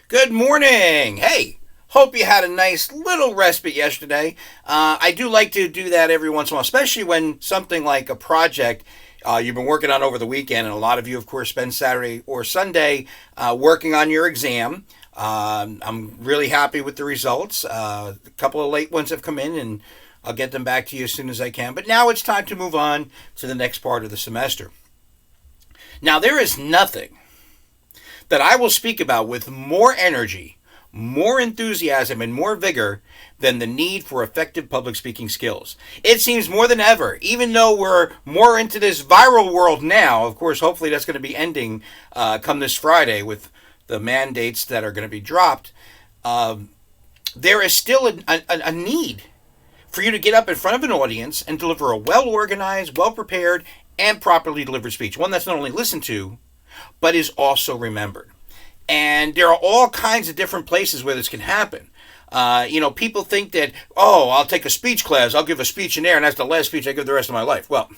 Good morning. Hey, hope you had a nice little respite yesterday. I do like to do that every once in a while, especially when something like a project you've been working on over the weekend, and a lot of you, of course, spend Saturday or Sunday working on your exam. I'm really happy with the results. A couple of late ones have come in, and I'll get them back to you as soon as I can. But now it's time to move on to the next part of the semester. Now, there is nothing that I will speak about with more energy, more enthusiasm, and more vigor than the need for effective public speaking skills. It seems more than ever, even though we're more into this viral world now. Of course, hopefully that's going to be ending come this Friday with the mandates that are going to be dropped. There is still a need for you to get up in front of an audience and deliver a well-organized, well-prepared, and properly delivered speech. One that's not only listened to, but is also remembered. And there are all kinds of different places where this can happen. People think that, I'll take a speech class, I'll give a speech in there, and that's the last speech I give the rest of my life. Well,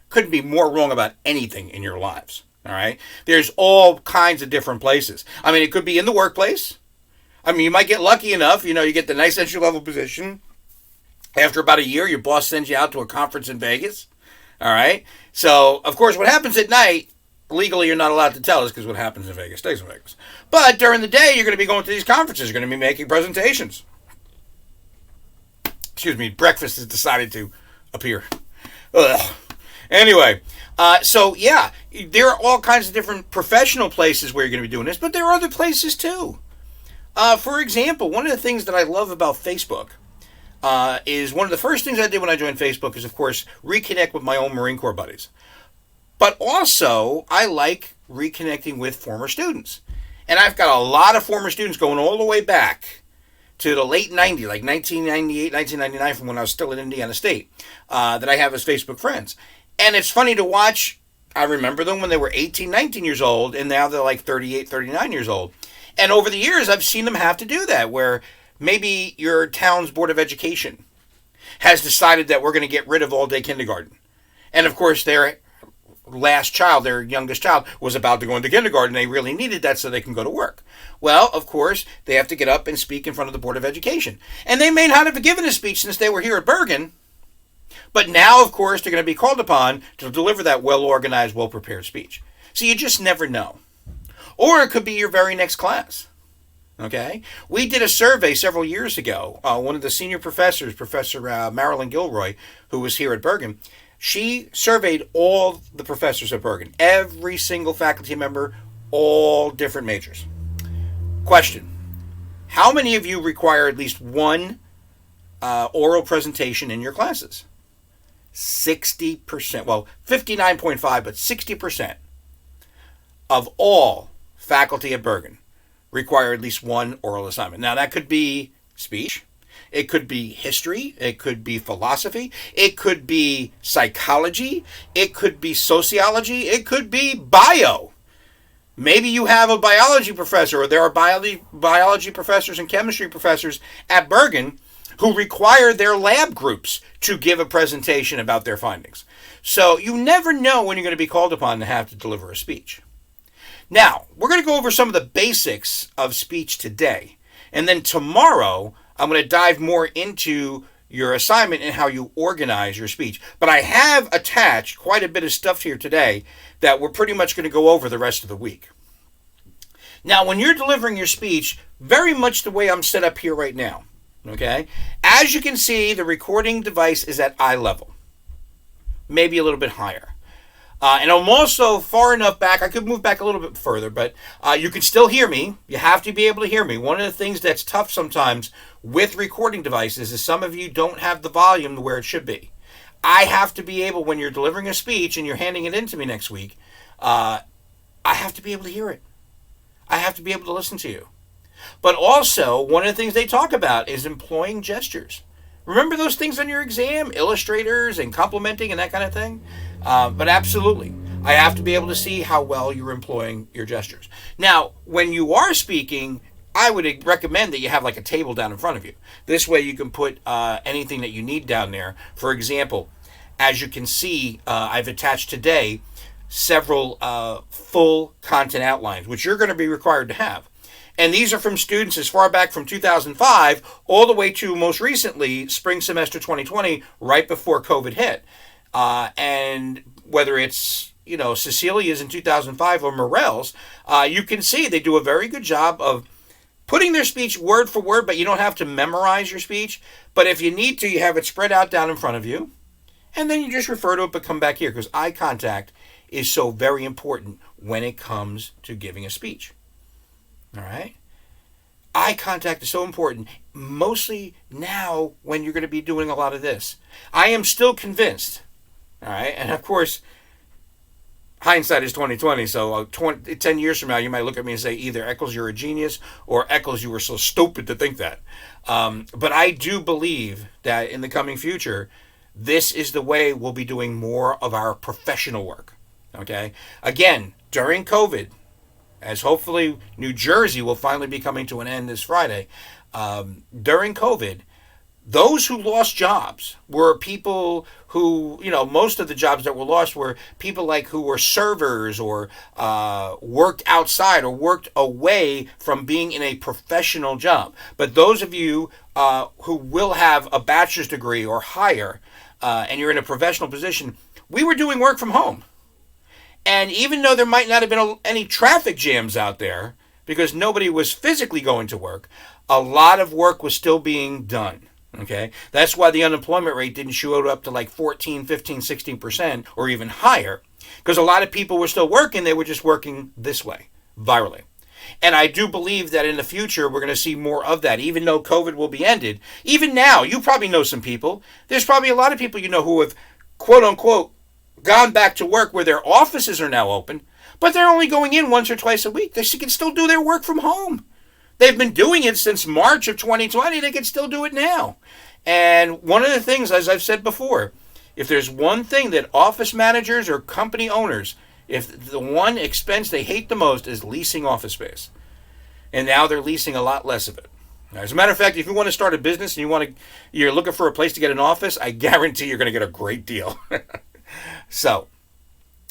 couldn't be more wrong about anything in your lives. All right? There's all kinds of different places. I mean, it could be in the workplace. I mean, you might get lucky enough, you get the nice entry-level position. After about a year, your boss sends you out to a conference in Vegas. All right? So, of course, what happens at night, legally, you're not allowed to tell us because what happens in Vegas stays in Vegas. But during the day, you're going to be going to these conferences. You're going to be making presentations. Excuse me, breakfast has decided to appear. Ugh. Anyway, there are all kinds of different professional places where you're going to be doing this, but there are other places too. For example, one of the things that I love about Facebook is one of the first things I did when I joined Facebook is, of course, reconnect with my own Marine Corps buddies. But also, I like reconnecting with former students. And I've got a lot of former students going all the way back to the late 90s, like 1998, 1999, from when I was still at Indiana State, that I have as Facebook friends. And it's funny to watch. I remember them when they were 18, 19 years old, and now they're like 38, 39 years old. And over the years, I've seen them have to do that, where maybe your town's Board of Education has decided that we're going to get rid of all-day kindergarten. And, of course, their youngest child, was about to go into kindergarten. They really needed that so they can go to work. Well, of course, they have to get up and speak in front of the Board of Education. And they may not have given a speech since they were here at Bergen, but now, of course, they're going to be called upon to deliver that well-organized, well-prepared speech. So you just never know. Or it could be your very next class. Okay? We did a survey several years ago. One of the senior professors, Professor Marilyn Gilroy, who was here at Bergen, she surveyed all the professors at Bergen, every single faculty member, all different majors. Question: how many of you require at least one oral presentation in your classes? 60%, well, 59.5, but 60% of all faculty at Bergen require at least one oral assignment. Now, that could be speech. It could be history. It could be philosophy. It could be psychology. It could be sociology. It could be bio. Maybe you have a biology professor, or there are biology professors and chemistry professors at Bergen who require their lab groups to give a presentation about their findings. So you never know when you're going to be called upon to have to deliver a speech. Now, we're going to go over some of the basics of speech today. And then tomorrow, I'm going to dive more into your assignment and how you organize your speech. But I have attached quite a bit of stuff here today that we're pretty much going to go over the rest of the week. Now, when you're delivering your speech, very much the way I'm set up here right now, okay? As you can see, the recording device is at eye level, maybe a little bit higher. And I'm also far enough back, I could move back a little bit further, but you can still hear me. You have to be able to hear me. One of the things that's tough sometimes with recording devices is some of you don't have the volume to where it should be. I have to be able, when you're delivering a speech and you're handing it in to me next week, I have to be able to hear it. I have to be able to listen to you. But also, one of the things they talk about is employing gestures. Remember those things on your exam? Illustrators and complimenting and that kind of thing? But absolutely, I have to be able to see how well you're employing your gestures. Now, when you are speaking, I would recommend that you have like a table down in front of you. This way you can put anything that you need down there. For example, as you can see, I've attached today several full content outlines, which you're going to be required to have. And these are from students as far back from 2005 all the way to most recently, spring semester 2020, right before COVID hit. And whether it's, Cecilia's in 2005 or Morel's, you can see they do a very good job of putting their speech word for word, but you don't have to memorize your speech. But if you need to, you have it spread out down in front of you. And then you just refer to it, but come back here, because eye contact is so very important when it comes to giving a speech. All right? Eye contact is so important, mostly now when you're going to be doing a lot of this. I am still convinced, all right? And of course, hindsight is 2020, so 10 years from now, you might look at me and say, either Eccles, you're a genius, or Eccles, you were so stupid to think that. But I do believe that in the coming future, this is the way we'll be doing more of our professional work, okay? Again, during COVID, as hopefully New Jersey will finally be coming to an end this Friday, during COVID, those who lost jobs were people who, most of the jobs that were lost were people like who were servers or worked outside or worked away from being in a professional job. But those of you who will have a bachelor's degree or higher, and you're in a professional position, we were doing work from home. And even though there might not have been any traffic jams out there, because nobody was physically going to work, a lot of work was still being done. Okay? That's why the unemployment rate didn't shoot up to like 14, 15, 16% or even higher. Because a lot of people were still working, they were just working this way, virally. And I do believe that in the future, we're going to see more of that, even though COVID will be ended. Even now, you probably know some people. There's probably a lot of people who have, quote unquote, gone back to work where their offices are now open, but they're only going in once or twice a week. They can still do their work from home. They've been doing it since March of 2020. They can still do it now. And one of the things, as I've said before, if there's one thing that office managers or company owners, if the one expense they hate the most is leasing office space. And now they're leasing a lot less of it. As a matter of fact, if you want to start a business and you're looking for a place to get an office, I guarantee you're going to get a great deal. So,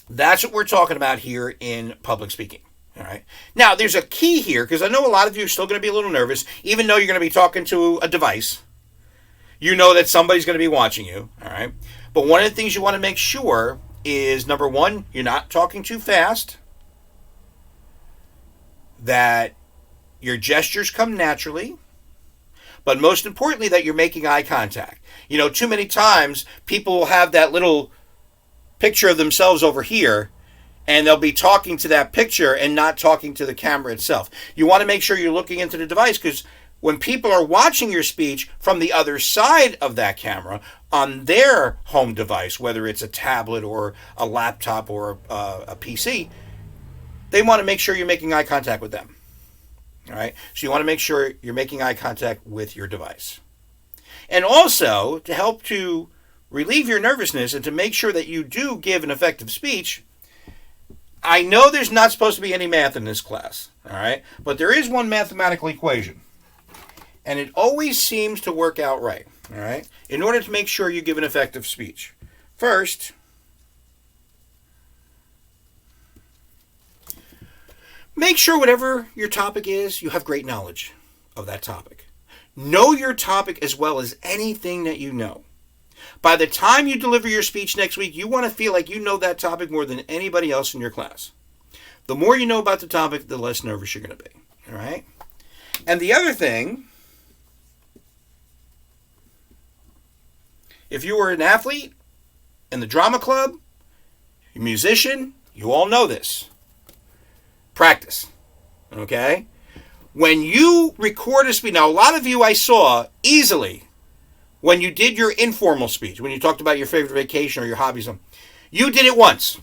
that's what we're talking about here in public speaking. All right. Now, there's a key here, because I know a lot of you are still going to be a little nervous, even though you're going to be talking to a device. You know that somebody's going to be watching you. All right. But one of the things you want to make sure is, number one, you're not talking too fast, that your gestures come naturally, but most importantly, that you're making eye contact. Too many times, people will have that little picture of themselves over here, and they'll be talking to that picture and not talking to the camera itself. You want to make sure you're looking into the device, because when people are watching your speech from the other side of that camera on their home device, whether it's a tablet or a laptop or a PC, they want to make sure you're making eye contact with them. All right? So you want to make sure you're making eye contact with your device. And also, to help to relieve your nervousness and to make sure that you do give an effective speech, I know there's not supposed to be any math in this class, all right? But there is one mathematical equation, and it always seems to work out right, all right? In order to make sure you give an effective speech. First, make sure whatever your topic is, you have great knowledge of that topic. Know your topic as well as anything that you know. By the time you deliver your speech next week, you want to feel like you know that topic more than anybody else in your class. The more you know about the topic, the less nervous you're going to be. All right? And the other thing, if you were an athlete in the drama club, a musician, you all know this. Practice. Okay? When you record a speech, now a lot of you I saw easily, when you did your informal speech, when you talked about your favorite vacation or your hobbies, you did it once.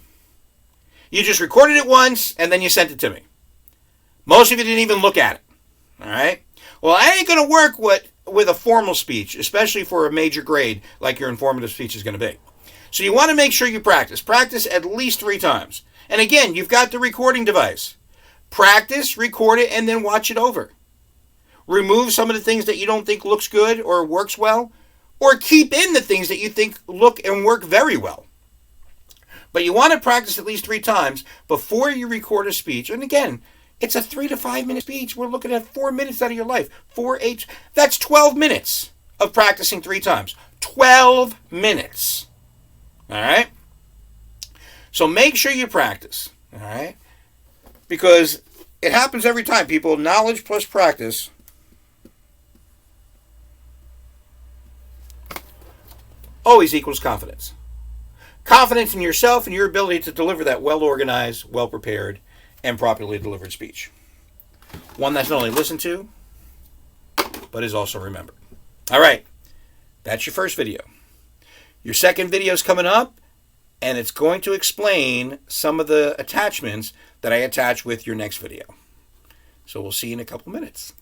You just recorded it once, and then you sent it to me. Most of you didn't even look at it. All right? Well, I ain't going to work with a formal speech, especially for a major grade like your informative speech is going to be. So you want to make sure you practice. Practice at least 3 times. And again, you've got the recording device. Practice, record it, and then watch it over. Remove some of the things that you don't think looks good or works well, or keep in the things that you think look and work very well. But you want to practice at least 3 times before you record a speech. And again, It's a 3 to 5 minute speech. We're looking at 4 minutes out of your life. 4, 8. That's 12 minutes of practicing 3 times. 12 minutes. All right? So make sure you practice. All right? Because it happens every time, people. Knowledge plus practice always equals confidence. Confidence in yourself and your ability to deliver that well-organized, well-prepared, and properly delivered speech. One that's not only listened to, but is also remembered. All right. That's your first video. Your second video is coming up, and it's going to explain some of the attachments that I attach with your next video. So we'll see you in a couple minutes.